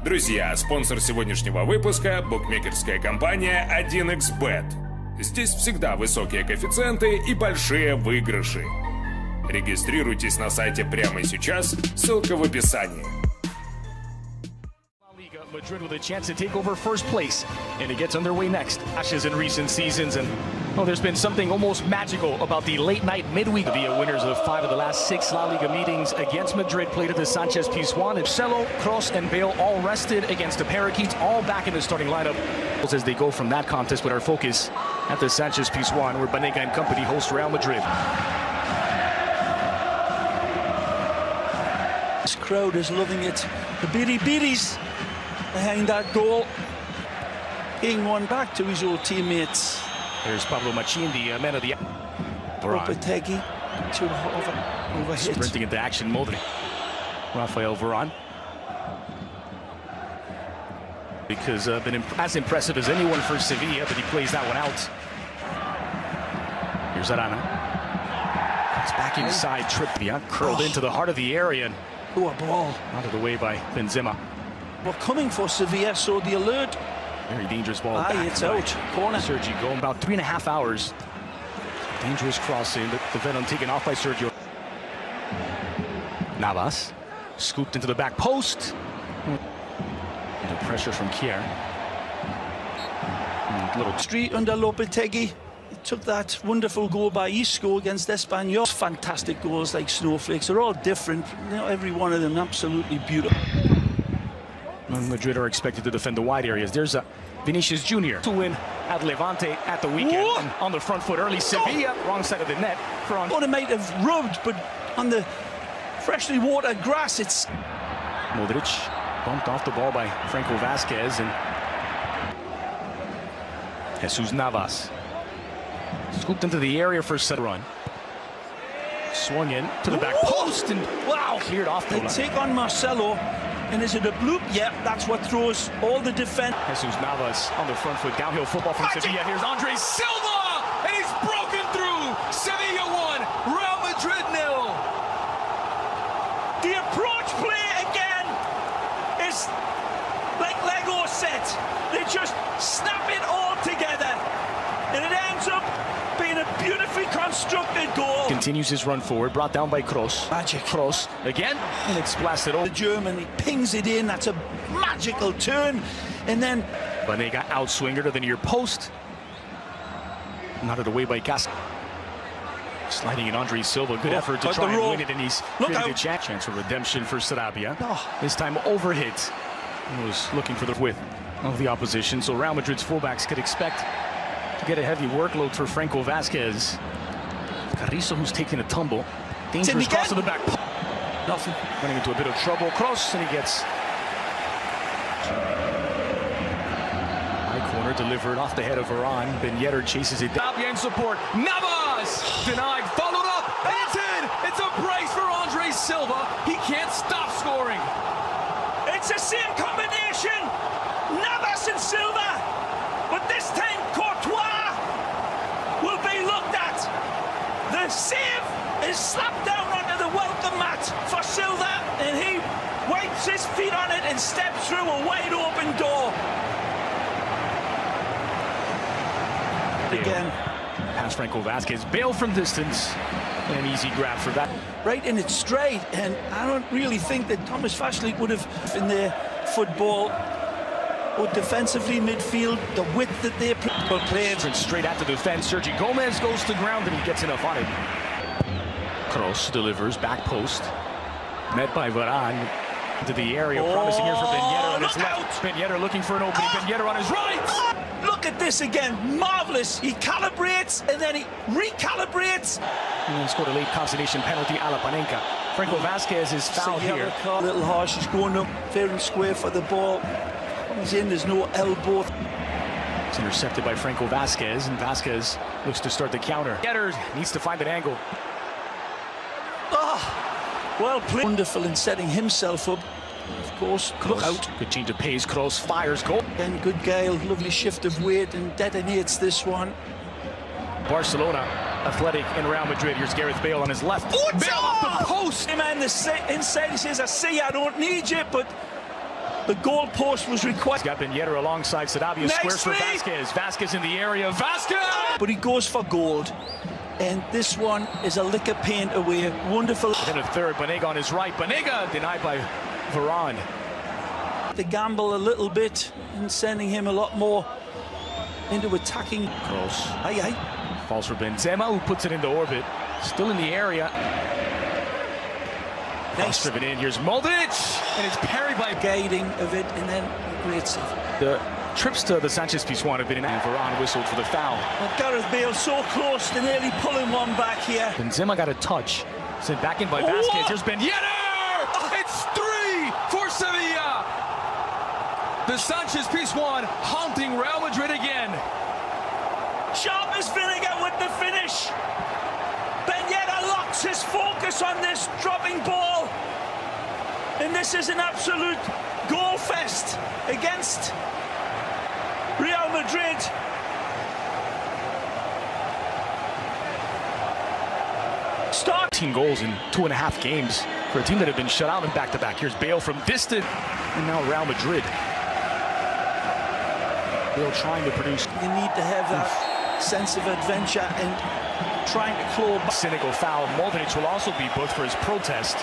Друзья, спонсор сегодняшнего выпуска – букмекерская компания 1xBet. Здесь всегда высокие коэффициенты и большие выигрыши. Регистрируйтесь на сайте прямо сейчас, ссылка в описании. Madrid with a chance to take over first place, and it gets underway next. Ashes in recent seasons, and there's been something almost magical about the late-night midweek. The winners of 5 of the last 6 La Liga meetings against Madrid played at the Sánchez-Pizjuán. And Marcelo, Kroos, and Bale all rested against the Parakeets, all back in the starting lineup as they go from that contest with our focus at the Sánchez-Pizjuán, where Banega and company host Real Madrid. This crowd is loving it. The Biri-Biris behind that goal, paying one back to his old teammates. There's Pablo Machin, the man of the Lopetegui to overhit. Sprinting into action, Modric. Rafael Varane. Because been as impressive as anyone for Sevilla, but he plays that one out. Here's Arana. It's back inside, Trippier, curled into the heart of the area. Oh, a ball. Out of the way by Benzema. We're coming for Sevilla, so the alert. Very dangerous ball. Back It's out. Corner. Sergio going about 3.5 hours. Dangerous crossing. The venom taken off by Sergio. Navas scooped into the back post. Under pressure from Kier. Little street under Lopetegui. He took that wonderful goal by Isco against Espanyol. Fantastic goals like snowflakes. They're all different. You know, every one of them absolutely beautiful. Madrid are expected to defend the wide areas. There's Vinicius Jr. to win at Levante at the weekend. On the front foot early. Sevilla, wrong side of the net. Thought it might have rubbed, but on the freshly watered grass, it's... Modric bumped off the ball by Franco Vasquez, and Jesus Navas scooped into the area for a set run. Swung in to the back post, and wow, cleared off the line. They take on Marcelo. And is it a bloop? Yep, that's what throws all the defense. Jesus Navas on the front foot, downhill football from Sevilla. Here's Andres Silva, and he's broken through. Sevilla 1, Real Madrid 0. The approach play again is like Lego set. They just snap it all together, and it ends up being a beautifully constructed goal. Continues his run forward, brought down by Kroos. Magic. Kroos again, and it's blasted over. The German, he pings it in. That's a magical turn. And then Banega outswinger to the near post. Knotted away by Cas. Sliding in Andres Silva. Good effort to try and win it, and he's created a chance for redemption for Sarabia. This time overhit. He was looking for the width of the opposition, so Real Madrid's fullbacks could expect to get a heavy workload for Franco Vasquez. Carrizo, who's taking a tumble. Dangerous cross to the back. Nothing. Running into a bit of trouble. Kroos, and he gets high corner delivered off the head of Varane. Ben Yedder chases it down. In support. Navas denied, followed up, and it's in. It's a brace for Andres Silva. He can't stop scoring. It's the same combination. Navas and Silva, but this time Courtois will be looked at. The save is slapped down onto the welcome mat for Silva, and he wipes his feet on it and steps through a wide open door. Again. Past Franco Vasquez, Bale from distance, and an easy grab for that. Right in its stride, and I don't really think that Thomas Vashlik would have in their football. Both defensively, midfield, the width that they're playing. Straight at the defense. Sergio Gomez goes to the ground, and he gets enough on it. Kroos delivers, back post. Met by Varane. Into the area, promising here for Ben Yedder on his left. Ben Yedder looking for an opening. Ben Yedder on his right. Look at this again. Marvelous. He calibrates, and then he recalibrates. And then scored a late consolation penalty a la Panenka. Franco Vasquez is fouled here. A little harsh. He's going up fair and square for the ball. He's in, there's no elbow. It's intercepted by Franco Vasquez, and Vasquez looks to start the counter. Getter needs to find an angle. Well played. Wonderful in setting himself up. Of course, look out. Good change of pace. Kroos fires goal. And good guile, lovely shift of weight, and detonates this one. Barcelona, Athletic, and Real Madrid. Here's Gareth Bale on his left. Bale off the post. Hey man, inside he says, I see you, I don't need you, but The goalpost was required. He's got Benjeda alongside Sarabia, squares for Vasquez. Vasquez in the area. Vasquez! But he goes for gold. And this one is a lick of paint away. Wonderful. Then a third, Banega on his right. Banega denied by Varane. The gamble a little bit and sending him a lot more into attacking. Kroos. Aye, aye. Falls for Benzema, who puts it into orbit. Still in the area. Nice. Driven in. Here's Modric, and it's parried by guiding of it, and then a great save. The trips to the Sanchez Pizjuan have been in. Varane whistled for the foul. Well, Gareth Bale so close to nearly pulling one back here. Benzema got a touch. Sent back in by Vasquez. Here's Benjeda! It's 3 for Sevilla. The Sanchez Pizjuan haunting Real Madrid again. Sharp as vinegar with the finish. Benjeda locks his focus on this dropping ball. And this is an absolute goal fest against Real Madrid. Start 18 goals in 2.5 games for a team that had been shut out in back-to-back. Here's Bale from distant, and now Real Madrid. Bale trying to produce. You need to have that sense of adventure and trying to claw back. Cynical foul. Modric will also be booked for his protest.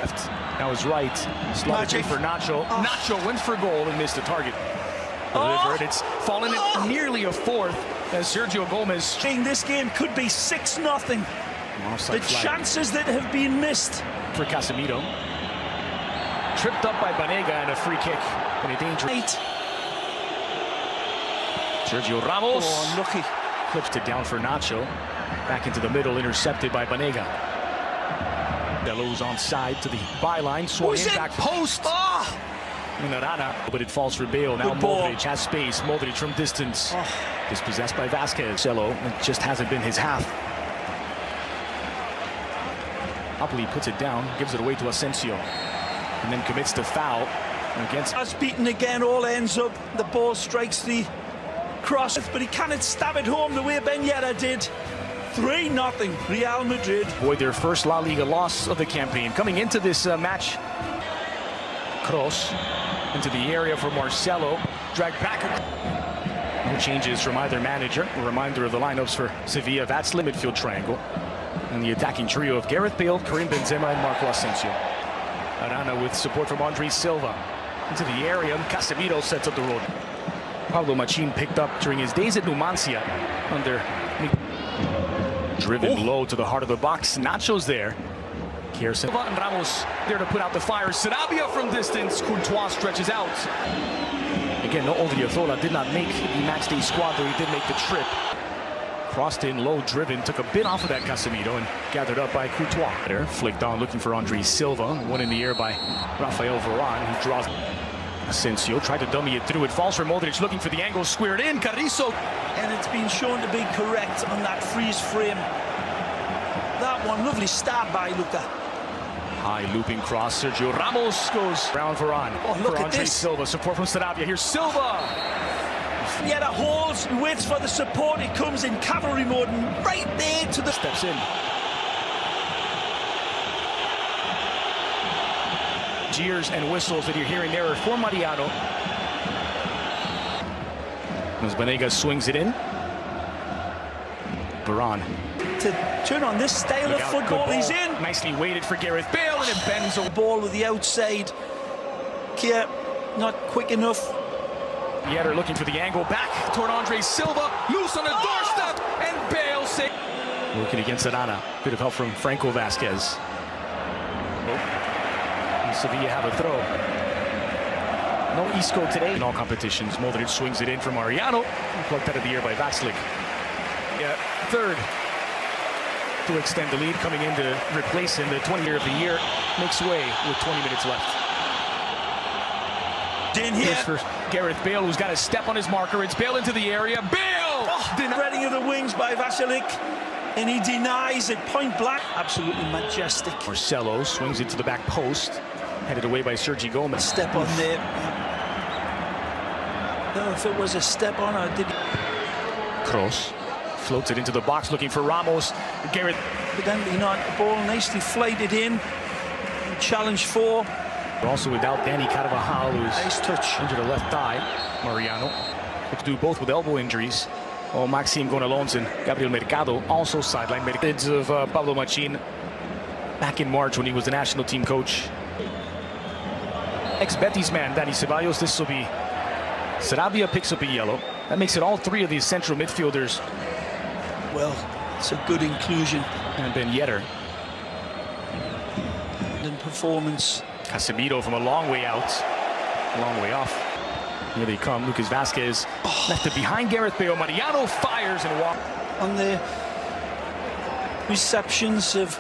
Left. Now his right. Slotted for Nacho. Nacho went for goal and missed the target. Delivered. It's fallen at nearly a fourth as Sergio Gomez. This game could be 6-0. The chances that have been missed. For Casemiro. Tripped up by Banega and a free kick. And a danger. Sergio Ramos. Oh, unlucky. Clips it down for Nacho. Back into the middle, intercepted by Banega. Bellows onside to the byline. Swung in, back post. Minarana, but it falls for Bale. Now Modric has space. Modric from distance. Dispossessed by Vasquez. Cello, it just hasn't been his half. Napoli puts it down, gives it away to Asensio, and then commits the foul against. As beaten again, all ends up. The ball strikes the cross, but he cannot stab it home the way Benjeda did. 3-0 Real Madrid. Avoid their first La Liga loss of the campaign. Coming into this match, Kroos into the area for Marcelo. Dragged back. No changes from either manager. A reminder of the lineups for Sevilla. That's the midfield triangle. And the attacking trio of Gareth Bale, Karim Benzema, and Marco Asensio. Arana with support from Andrés Silva. Into the area, and Casemiro sets up the road. Pablo Machin picked up during his days at Numancia under. Driven low to the heart of the box. Nacho's there. Kierson and Ramos there to put out the fire. Sarabia from distance. Courtois stretches out. Again, no Odriozola did not make the matchday squad, though he did make the trip. Crossed in low, driven, took a bit off of that Casemiro and gathered up by Courtois. There, flicked on, looking for Andrés Silva. One in the air by Rafael Varane, who draws. Asensio tried to dummy it through. It falls for Modric, looking for the angle, squared in. Carrizo. And it's been shown to be correct on that freeze frame. That one, lovely stab by Luca. High looping cross. Sergio Ramos goes around Varane. Oh, look for at Andrés this. Silva. Support from Sarabia. Here's Silva. Yet a holds and waits for the support. It comes in cavalry mode and right there to the steps in. Jeers and whistles that you're hearing there are for Mariano. As Banega swings it in. Varane. To turn on this style of football, he's in. Nicely weighted for Gareth Bale, and it bends the ball with the outside. Kia not quick enough. Yedder looking for the angle back toward Andrés Silva. Loose on the doorstep, and Bale saves. Working against Arana. Bit of help from Franco Vasquez. Sevilla have a throw. No Isco today in all competitions. Modric swings it in for Mariano. Plucked out of the air by Vatslik. Yeah, third to extend the lead, coming in to replace him. The 20th of the year makes way with 20 minutes left. In here. Here's for Gareth Bale, who's got a step on his marker. It's Bale into the area. Bale! Spreading of the wings by Vasilik. And he denies it point blank. Absolutely majestic. Marcelo swings it to the back post. Headed away by Sergio Gomez. Step on there. I don't know if it was a step on or did. Kroos floats it into the box looking for Ramos. Gareth. Evidently not. The ball nicely flighted in. Challenge 4. Also without Danny Carvajal, who's Nice touch. injured a left thigh. Mariano looks to do both with elbow injuries. Oh, Maxime Gonalons and Gabriel Mercado also sidelined. Methods of Pablo Machin back in March when he was the national team coach. Ex-Betis man, Dani Ceballos. This will be Sarabia picks up a yellow. That makes it all three of these central midfielders. Well, it's a good inclusion. And Ben Yedder. And performance. Casemiro from a long way out, a long way off. Here they come. Lucas Vazquez left it behind Gareth Bale. Mariano fires and walks. On the receptions of